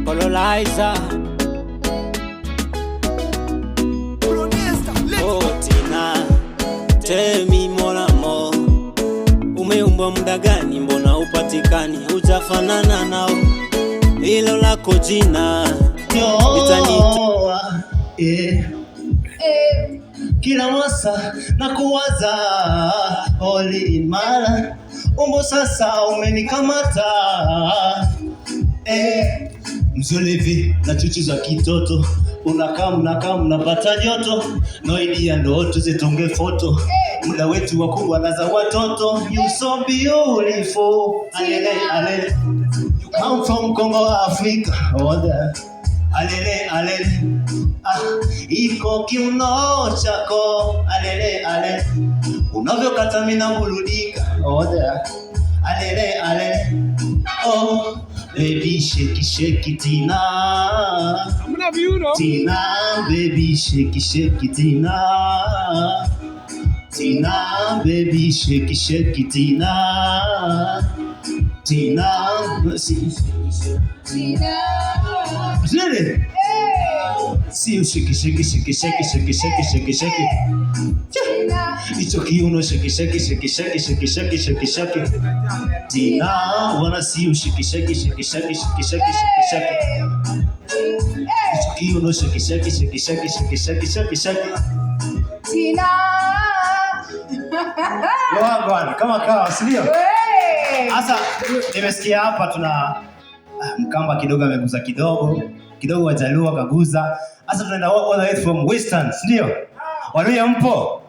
Colonizer. Oh Tina, tell me mon amour, umeumbwa muda gani? Mbona upatikani? Hujafanana nao, hilo lako jina litanitoa kila mwasa na kuwaza all in my umbo sasa umenikamata mzolevi na chuchu za kitoto unakaa mnapata joto no idea ndo tuzitunge foto muda wetu wakubwa na za watoto you so beautiful alele you come from Congo Africa all that alele iko kiuno chako alele unavyokata mimi na burudika all that alele oh baby shake Tina Tina baby shake Tina baby shake Tina Tina see you shake it's okay you know shake Tina wanna see you shake it's okay you know shake Tina bwana kama kawa sio sasa nimesikia hapa tuna Mkamba kidogo ameguza kidogo Wajaluo kaguza. Sasa tunaenda all the way from Western, ndio? Waluya mpo?